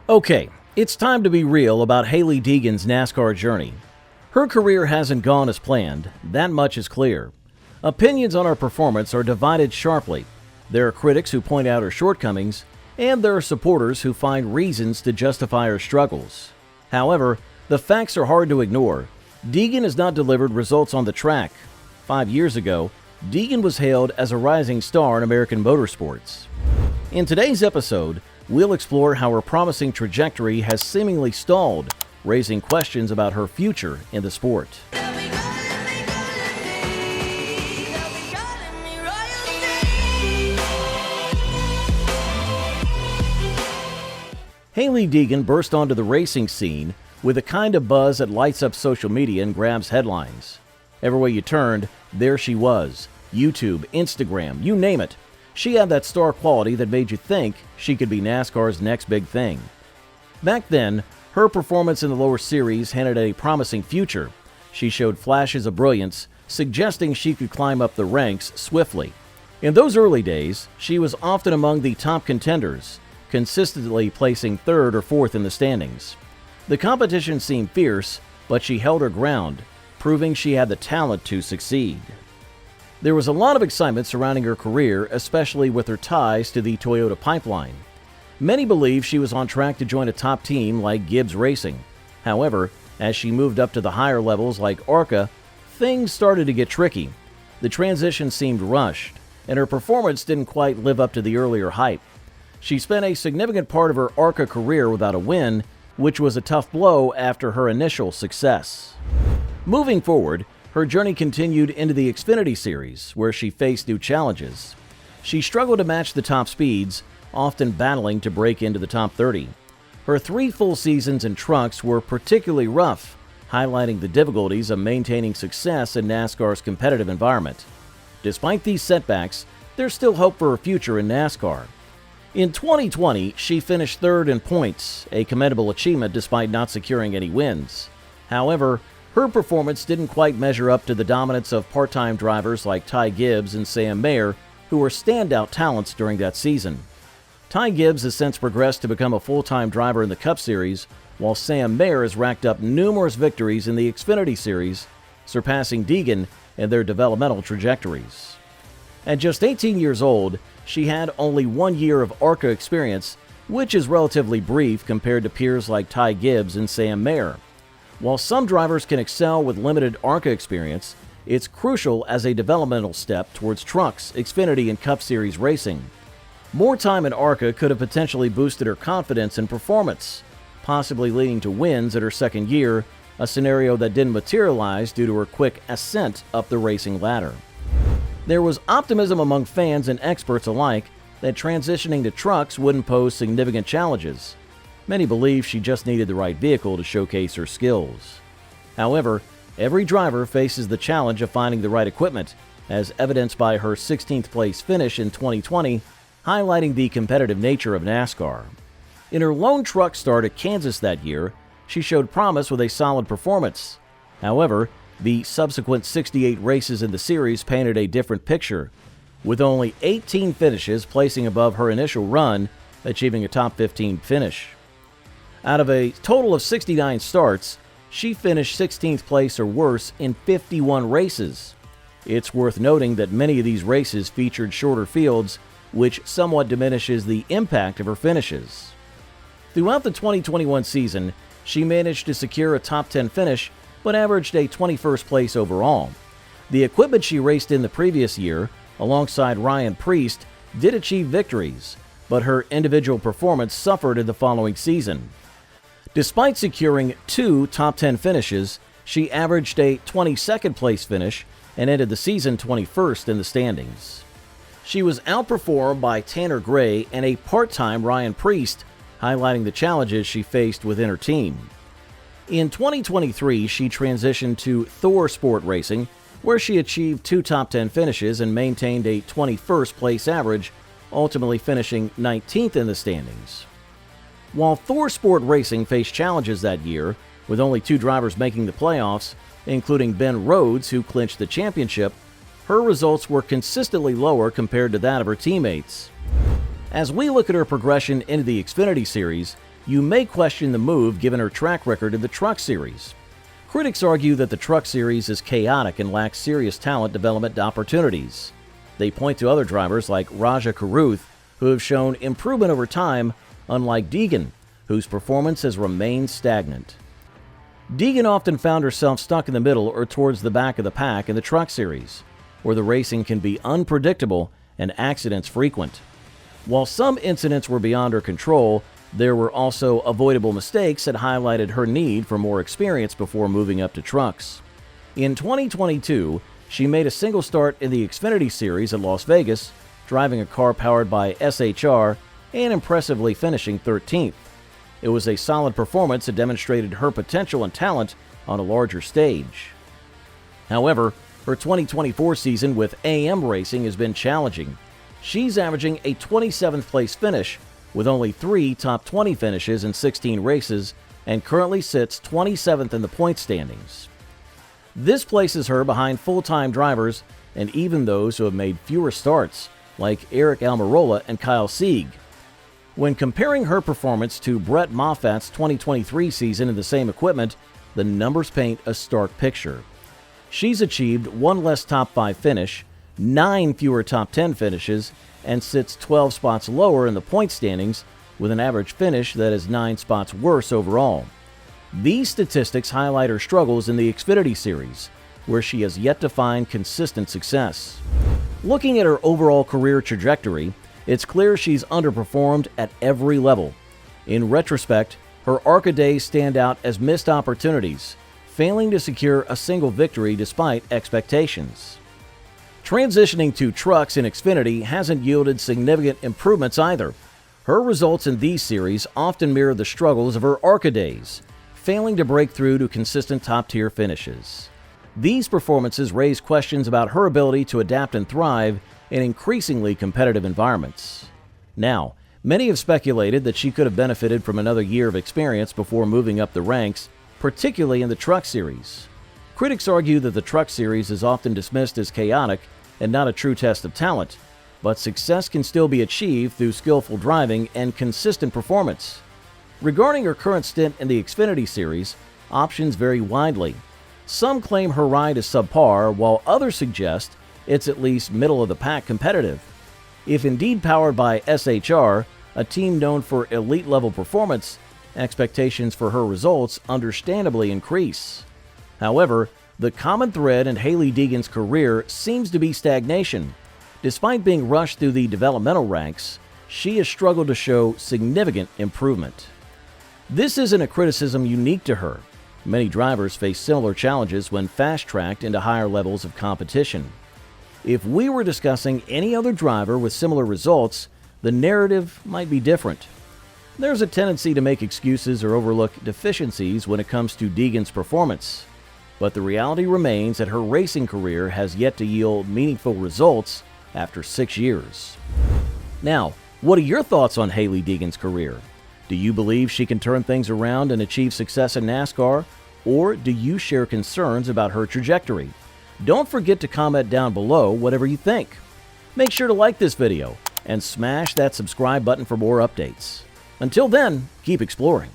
Okay, it's time to be real about Hailie Deegan's NASCAR journey. Her career hasn't gone as planned, that much is clear. Opinions on her performance are divided sharply. There are critics who point out her shortcomings, and there are supporters who find reasons to justify her struggles. However, the facts are hard to ignore. Deegan has not delivered results on the track. 5 years ago, Deegan was hailed as a rising star in American motorsports. In today's episode, we'll explore how her promising trajectory has seemingly stalled, raising questions about her future in the sport. Hailie Deegan burst onto the racing scene with a kind of buzz that lights up social media and grabs headlines. Everywhere you turned, there she was. YouTube, Instagram, you name it. She had that star quality that made you think she could be NASCAR's next big thing. Back then, her performance in the lower series hinted at a promising future. She showed flashes of brilliance, suggesting she could climb up the ranks swiftly. In those early days, she was often among the top contenders, consistently placing third or fourth in the standings. The competition seemed fierce, but she held her ground, proving she had the talent to succeed. There was a lot of excitement surrounding her career, especially with her ties to the Toyota pipeline. Many believed she was on track to join a top team like Gibbs Racing. However, as she moved up to the higher levels like ARCA, things started to get tricky. The transition seemed rushed, and her performance didn't quite live up to the earlier hype. She spent a significant part of her ARCA career without a win, which was a tough blow after her initial success. Moving forward, her journey continued into the Xfinity series, where she faced new challenges. She struggled to match the top speeds, often battling to break into the top 30. Her 3 full seasons in trucks were particularly rough, highlighting the difficulties of maintaining success in NASCAR's competitive environment. Despite these setbacks, there's still hope for her future in NASCAR. In 2020, she finished third in points, a commendable achievement despite not securing any wins. However, her performance didn't quite measure up to the dominance of part-time drivers like Ty Gibbs and Sam Mayer, who were standout talents during that season. Ty Gibbs has since progressed to become a full-time driver in the Cup Series, while Sam Mayer has racked up numerous victories in the Xfinity Series, surpassing Deegan in their developmental trajectories. At just 18 years old, she had only 1 year of ARCA experience, which is relatively brief compared to peers like Ty Gibbs and Sam Mayer. While some drivers can excel with limited ARCA experience, it's crucial as a developmental step towards trucks, Xfinity, and Cup Series racing. More time in ARCA could have potentially boosted her confidence and performance, possibly leading to wins at her second year, a scenario that didn't materialize due to her quick ascent up the racing ladder. There was optimism among fans and experts alike that transitioning to trucks wouldn't pose significant challenges. Many believed she just needed the right vehicle to showcase her skills. However, every driver faces the challenge of finding the right equipment, as evidenced by her 16th place finish in 2020, highlighting the competitive nature of NASCAR. In her lone truck start at Kansas that year, she showed promise with a solid performance. However, the subsequent 68 races in the series painted a different picture, with only 18 finishes placing above her initial run, achieving a top 15 finish. Out of a total of 69 starts, she finished 16th place or worse in 51 races. It's worth noting that many of these races featured shorter fields, which somewhat diminishes the impact of her finishes. Throughout the 2021 season, she managed to secure a top 10 finish, but averaged a 21st place overall. The equipment she raced in the previous year, alongside Ryan Preece, did achieve victories, but her individual performance suffered in the following season. Despite securing 2 top 10 finishes, she averaged a 22nd place finish and ended the season 21st in the standings. She was outperformed by Tanner Gray and a part-time Ryan Preece, highlighting the challenges she faced within her team. In 2023, she transitioned to Thor Sport Racing, where she achieved 2 top 10 finishes and maintained a 21st place average, ultimately finishing 19th in the standings. While Thor Sport Racing faced challenges that year, with only 2 drivers making the playoffs, including Ben Rhodes, who clinched the championship, her results were consistently lower compared to that of her teammates. As we look at her progression into the Xfinity Series, you may question the move given her track record in the Truck Series. Critics argue that the Truck Series is chaotic and lacks serious talent development opportunities. They point to other drivers like Raja Karuth, who have shown improvement over time, unlike Deegan, whose performance has remained stagnant. Deegan often found herself stuck in the middle or towards the back of the pack in the Truck Series, where the racing can be unpredictable and accidents frequent. While some incidents were beyond her control, there were also avoidable mistakes that highlighted her need for more experience before moving up to trucks. In 2022, she made a single start in the Xfinity Series at Las Vegas, driving a car powered by SHR and impressively finishing 13th. It was a solid performance that demonstrated her potential and talent on a larger stage. However, her 2024 season with AM Racing has been challenging. She's averaging a 27th place finish with only 3 top 20 finishes in 16 races and currently sits 27th in the point standings. This places her behind full-time drivers and even those who have made fewer starts, like Eric Almirola and Kyle Sieg. When comparing her performance to Brett Moffat's 2023 season in the same equipment, the numbers paint a stark picture. She's achieved 1 less top 5 finish, 9 fewer top 10 finishes, and sits 12 spots lower in the point standings with an average finish that is 9 spots worse overall. These statistics highlight her struggles in the Xfinity Series, where she has yet to find consistent success. Looking at her overall career trajectory, it's clear she's underperformed at every level. In retrospect, her ARCA days stand out as missed opportunities, failing to secure a single victory despite expectations. Transitioning to trucks in Xfinity hasn't yielded significant improvements either. Her results in these series often mirror the struggles of her ARCA days, failing to break through to consistent top-tier finishes. These performances raise questions about her ability to adapt and thrive in increasingly competitive environments. Now, many have speculated that she could have benefited from another year of experience before moving up the ranks, particularly in the Truck Series. Critics argue that the Truck Series is often dismissed as chaotic and not a true test of talent, but success can still be achieved through skillful driving and consistent performance. Regarding her current stint in the Xfinity Series, options vary widely. Some claim her ride is subpar, while others suggest it's at least middle-of-the-pack competitive. If indeed powered by SHR, a team known for elite-level performance, expectations for her results understandably increase. However, the common thread in Hailie Deegan's career seems to be stagnation. Despite being rushed through the developmental ranks, she has struggled to show significant improvement. This isn't a criticism unique to her. Many drivers face similar challenges when fast-tracked into higher levels of competition. If we were discussing any other driver with similar results, the narrative might be different. There's a tendency to make excuses or overlook deficiencies when it comes to Deegan's performance, but the reality remains that her racing career has yet to yield meaningful results after 6 years. Now, what are your thoughts on Hailie Deegan's career? Do you believe she can turn things around and achieve success in NASCAR, or do you share concerns about her trajectory? Don't forget to comment down below whatever you think. Make sure to like this video and smash that subscribe button for more updates. Until then, keep exploring.